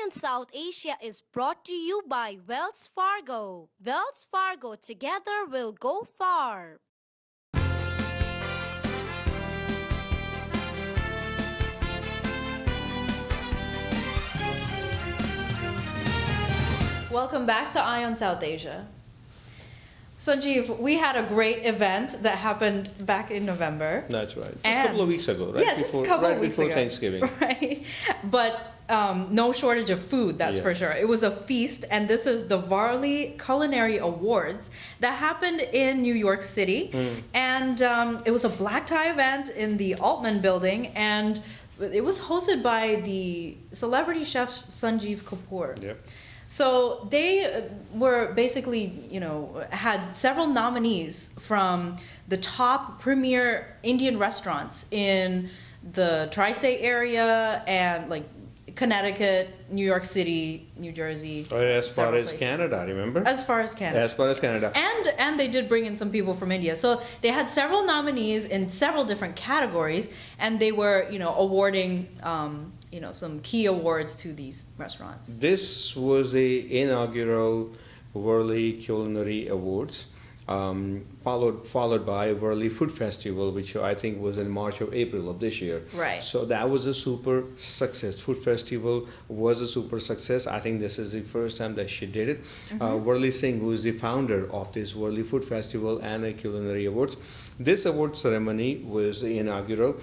on South Asia is brought to you by Wells Fargo. Wells Fargo, together we'll go far. Welcome back to Eye on South Asia. Sanjeev, we had a great event that happened back in November. That's right. Just a couple of weeks ago, right? Yeah, just a couple of weeks before ago. Thanksgiving. Right. But no shortage of food, that's for sure. It was a feast, and this is the Varley Culinary Awards that happened in New York City. And it was a black tie event in the Altman building, and it was hosted by the celebrity chef Sanjeev Kapoor. Yep. So they were basically, had several nominees from the top premier Indian restaurants in the tri-state area and like Connecticut, New York City, New Jersey. Or as far several as places. Canada, remember? As far as Canada. As far as Canada. And they did bring in some people from India. So they had several nominees in several different categories, and they were, awarding some key awards to these restaurants. This was the inaugural Worley Culinary Awards, followed by Worley Food Festival, which I think was in March or April of this year. Right. So that was a super success. Food Festival was a super success. I think this is the first time that she did it. Worley Singh, who is the founder of this Worley Food Festival and a Culinary Awards. This award ceremony was the inaugural.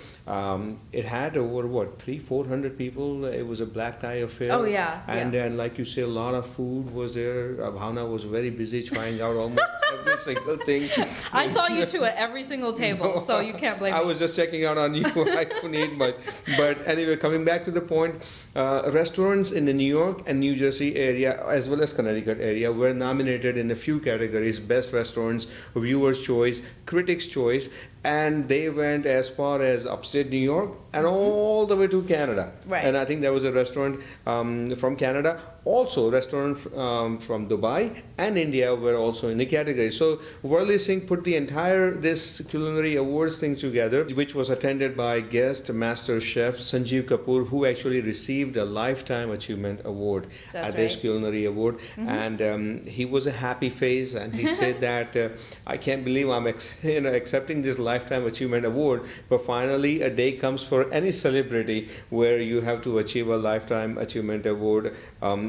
It had over 300-400 people. It was a black tie affair. Oh yeah. And then, like you say, a lot of food was there. Bhavna was very busy trying out almost every single thing. I saw you two at every single table, so you can't blame me. I was just checking out on you. I couldn't eat much. But anyway, coming back to the point, restaurants in the New York and New Jersey area, as well as Connecticut area, were nominated in a few categories: Best Restaurants, Viewer's Choice, Critics' Choice, and they went as far as upstate New York and all the way to Canada. Right. And I think there was a restaurant from Canada. Also, restaurant from Dubai and India were also in the category. So Worley Singh put the entire this culinary awards thing together, which was attended by guest master chef Sanjeev Kapoor, who actually received a Lifetime Achievement Award at this culinary award. And he was a happy face, and he said that I can't believe I'm accepting this Lifetime Achievement Award. But finally, a day comes for any celebrity where you have to achieve a Lifetime Achievement Award.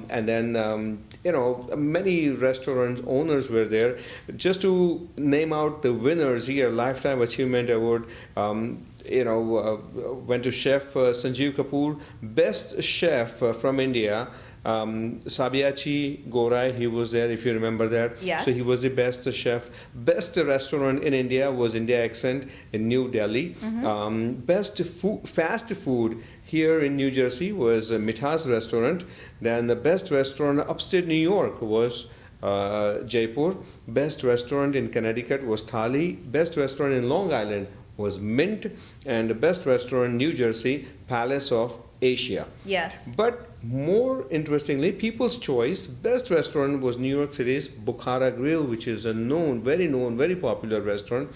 And then, many restaurant owners were there. Just to name out the winners here, Lifetime Achievement Award, went to Chef Sanjeev Kapoor. Best Chef from India, Sabyachi Gorai, he was there, if you remember that. Yes. So he was the best chef. Best restaurant in India was India Accent in New Delhi. Best fast food here in New Jersey was Mithas Restaurant. Then the best restaurant upstate New York was Jaipur. Best restaurant in Connecticut was Thali. Best restaurant in Long Island was Mint. And the best restaurant in New Jersey, Palace of Asia. Yes. But more interestingly, People's Choice, best restaurant was New York City's Bukhara Grill, which is a very popular restaurant.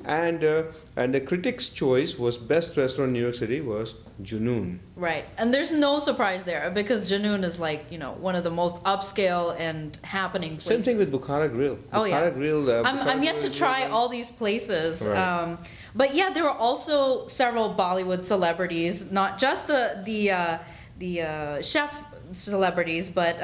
And the Critics' Choice was best restaurant in New York City was Junoon. Right. And there's no surprise there because Junoon is one of the most upscale and happening places. Same thing with Bukhara Grill. Oh, yeah. Bukhara Grill. I'm yet to try all these places. Right. But yeah, there were also several Bollywood celebrities, not just the chef celebrities, but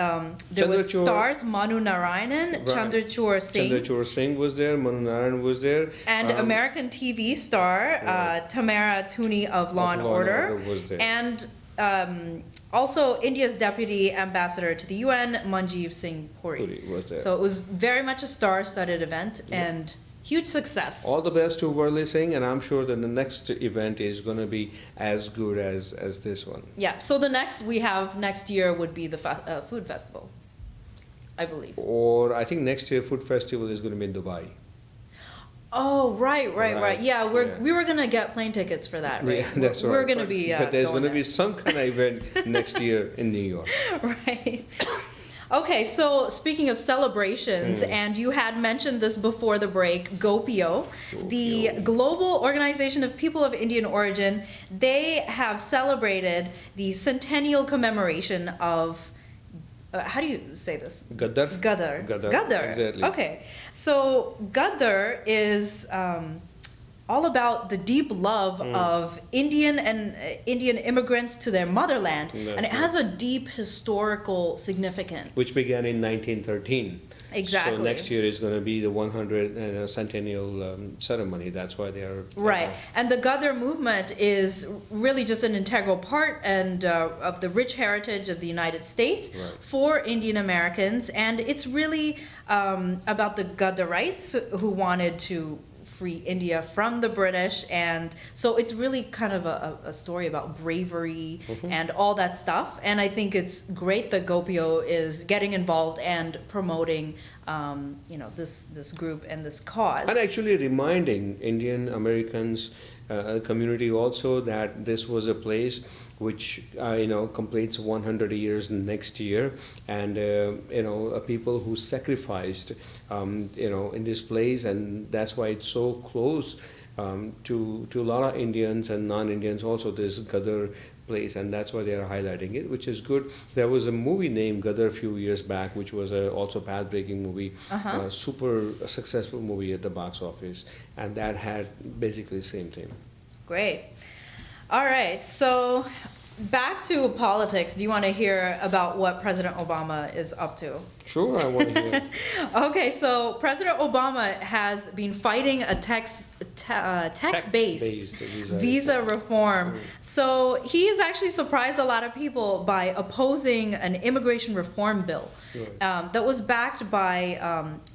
there was stars Manu Narayanan, Right. Chandrachur Singh. Chandrachur Singh was there, Manu Narayan was there. And American TV star Tamara Tooney of Law and Order. Was there. And also India's Deputy Ambassador to the UN, Manjeev Singh Puri. Puri was there. So it was very much a star-studded event and huge success. All the best to Worley Singh, and I'm sure that the next event is going to be as good as this one. Yeah, so the next we have next year would be the food festival, I believe. Or I think next year Food Festival is going to be in Dubai. Oh, right. Right. Yeah, Yeah. we were gonna get plane tickets for that, right? Yeah, that's right. We're gonna be. But there's going going to be some kind of event next year in New York. Right. Okay, so speaking of celebrations, and you had mentioned this before the break, Gopio, the Global Organization of People of Indian Origin, they have celebrated the centennial commemoration of how do you say this? Gaddar? Ghadar. Ghadar, exactly. Okay. So Ghadar is all about the deep love of Indian and Indian immigrants to their motherland, and it has a deep historical significance. Which began in 1913. Exactly. So next year is going to be the 100th centennial ceremony. That's why they are Right, and the Ghadar movement is really just an integral part and of the rich heritage of the United States Right. for Indian Americans, and it's really about the Ghadarites who wanted to free India from the British, and so it's really kind of a story about bravery and all that stuff. And I think it's great that Gopio is getting involved and promoting, this group and this cause. And actually reminding Indian Americans community also that this was a place which completes 100 years next year, and people who sacrificed in this place, and that's why it's so close to a lot of Indians and non-Indians also, this Ghadar place, and that's why they are highlighting it, which is good. There was a movie named Ghadar a few years back, which was also path-breaking movie, super successful movie at the box office, and that had basically the same thing. Great. All right, so back to politics. Do you want to hear about what President Obama is up to? Sure, I want to hear. Okay, so President Obama has been fighting a tech-based visa reform. So he has actually surprised a lot of people by opposing an immigration reform bill that was backed by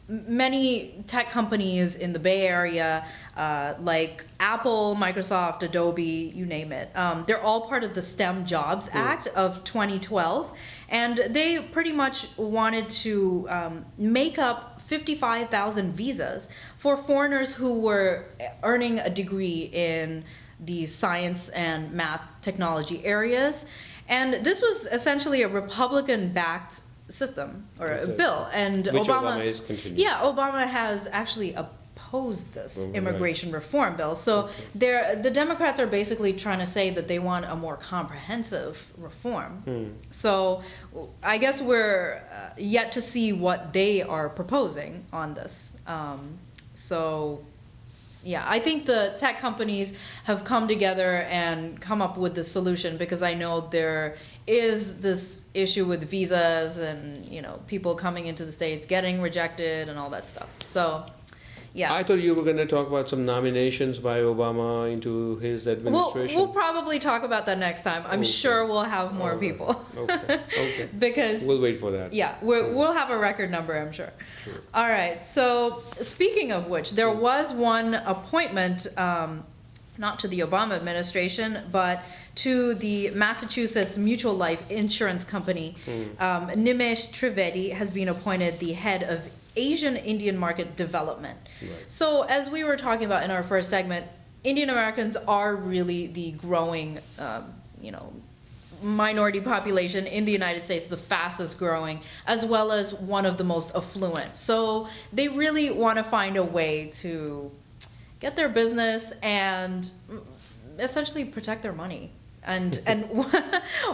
many tech companies in the Bay Area, like Apple, Microsoft, Adobe, you name it. They're all part of the STEM Jobs Act of 2012. And they pretty much wanted to make up 55,000 visas for foreigners who were earning a degree in the science and math technology areas. And this was essentially a Republican-backed system or a bill. And Which Obama is continuing. Yeah, Obama has actually opposed this immigration reform bill. So the Democrats are basically trying to say that they want a more comprehensive reform. So I guess we're yet to see what they are proposing on this. Yeah, I think the tech companies have come together and come up with the solution, because I know there is this issue with visas and, people coming into the States getting rejected and all that stuff. So, yeah. I thought you were going to talk about some nominations by Obama into his administration. We'll probably talk about that next time. I'm sure we'll have more people. Okay. Because We'll wait for that. yeah, we'll have a record number, I'm sure. All right. So speaking of which, there was one appointment, not to the Obama administration, but to the Massachusetts Mutual Life Insurance Company. Nimesh Trivedi has been appointed the head of Asian Indian market development. Right. So as we were talking about in our first segment, Indian Americans are really the growing, minority population in the United States, the fastest growing, as well as one of the most affluent. So they really want to find a way to get their business and essentially protect their money. And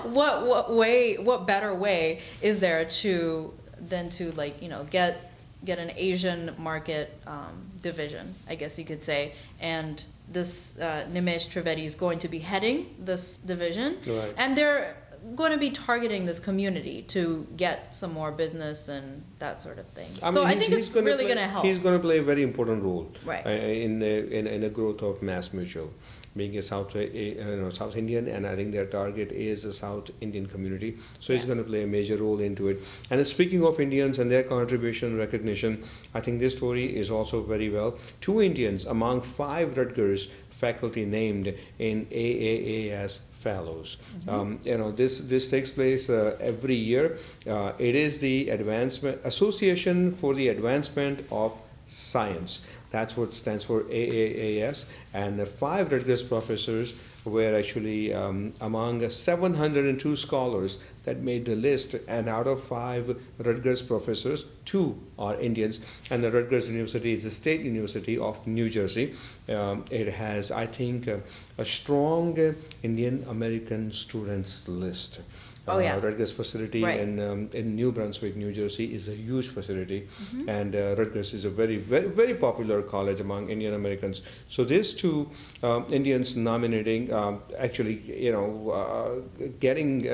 what better way is there than to get an Asian market division, I guess you could say. And this Nimesh Trivedi is going to be heading this division. Right. And they're going to be targeting this community to get some more business and that sort of thing. I think it's really going to help. He's going to play a very important role Right. in the growth of Mass Mutual, being a South Indian, and I think their target is the South Indian community. So he's going to play a major role into it. And speaking of Indians and their contribution and recognition, I think this story is also very well. 2 Indians among 5 Rutgers faculty named in AAAS Fellows. This takes place every year. It is the Association for the Advancement of Science. That's what stands for AAAS. And 5 Rutgers professors were actually among 702 scholars that made the list. And out of 5 Rutgers professors, 2 are Indians. And the Rutgers University is the state university of New Jersey. It has, I think, a strong Indian American students list. Oh, yeah. Rutgers facility Right. in New Brunswick, New Jersey, is a huge facility, Mm-hmm. and Rutgers is a very popular college among Indian Americans. So these two Indians nominating, actually, getting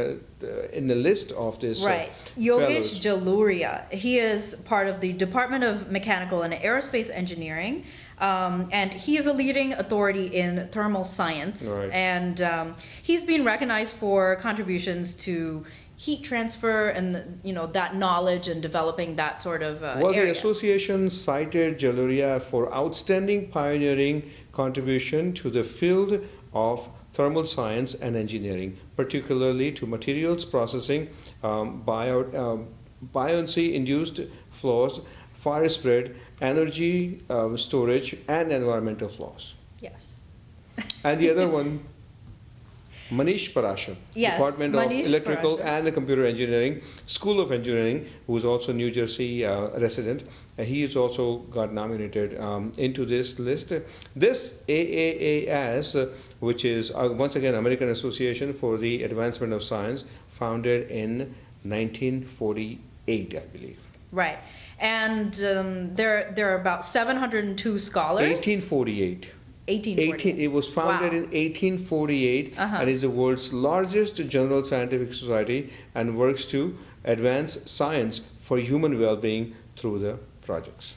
in the list of this. Right. Yogesh fellows. Jaluria. He is part of the Department of Mechanical and Aerospace Engineering. And he is a leading authority in thermal science. Right. And he's been recognized for contributions to heat transfer and, that knowledge and developing that sort of Well, the area. association cited Jaluria for outstanding pioneering contribution to the field of thermal science and engineering, particularly to materials processing, buoyancy-induced flows, fire spread, energy storage, and environmental flaws. Yes. And the other one, Manish Parashar, Yes, Department Manish of Electrical Parashar. and Computer Engineering, School of Engineering, who is also New Jersey resident. He has also got nominated into this list. This AAAS, which is once again American Association for the Advancement of Science, founded in 1948, I believe. Right. And there are about 702 scholars. 1848. 1848. It was founded Wow. in 1848 Uh-huh. and is the world's largest general scientific society and works to advance science for human well-being through the projects.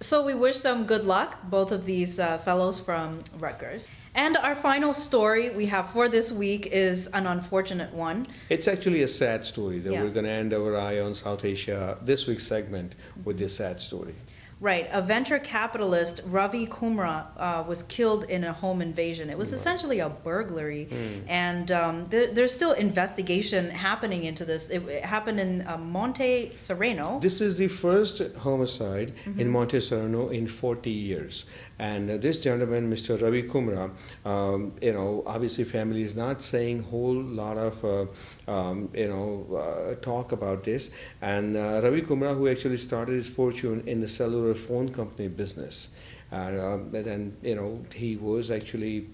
So we wish them good luck, both of these fellows from Rutgers. And our final story we have for this week is an unfortunate one. It's actually a sad story that Yeah. we're going to end our Eye on South Asia this week's segment with this sad story. Right, a venture capitalist, Ravi Kumra, was killed in a home invasion. It was essentially a burglary, and there's still investigation happening into this. It happened in Monte Sereno. This is the first homicide in Monte Sereno in 40 years. And this gentleman, Mr. Ravi Kumra, obviously family is not saying whole lot of, talk about this. And Ravi Kumra, who actually started his fortune in the cellular phone company business. And then, he was actually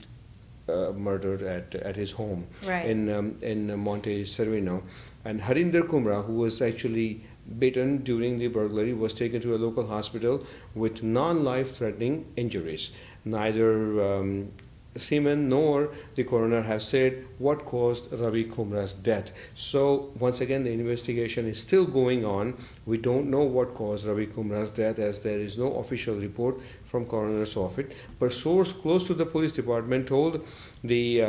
murdered at his home Right. in Monte Sereno. And Harinder Kumra, who was actually bitten during the burglary, was taken to a local hospital with non-life-threatening injuries. Neither seaman nor the coroner have said what caused Ravi Kumra's death. So once again, the investigation is still going on. We don't know what caused Ravi Kumra's death, as there is no official report from coroner's office. But source close to the police department told the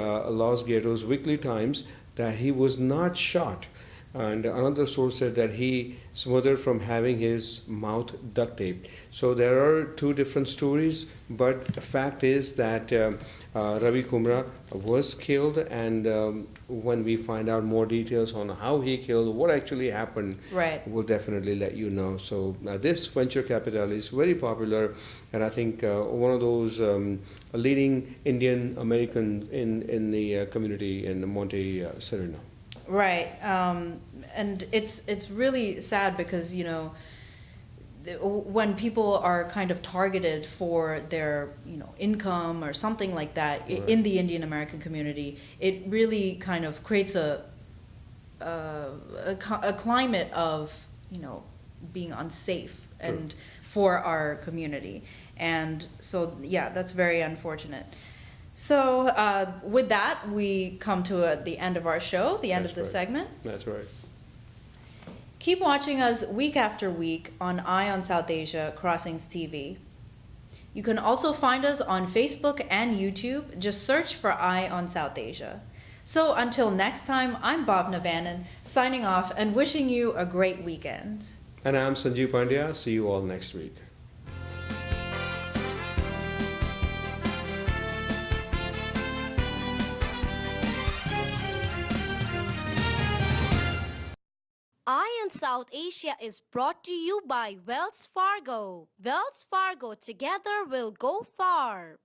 Los Gatos Weekly Times that he was not shot. And another source said that he smothered from having his mouth duct taped. So there are two different stories, but the fact is that Ravi Kumra was killed, and when we find out more details on how he killed, what actually happened, Right. we'll definitely let you know. So this venture capital is very popular, and I think one of those leading Indian American in the community in Monte Sereno. Right, and it's really sad because when people are kind of targeted for their income or something like that Right. in the Indian American community, it really kind of creates a climate of being unsafe and for our community, and so yeah, that's very unfortunate. So with that, we come to the end of our show, the end That's of this right. segment. That's right. Keep watching us week after week on Eye on South Asia Crossings TV. You can also find us on Facebook and YouTube. Just search for Eye on South Asia. So until next time, I'm Bhavna Vannan, signing off and wishing you a great weekend. And I'm Sanjeev Pandya. See you all next week. Eye on South Asia is brought to you by Wells Fargo. Wells Fargo, together we'll go far.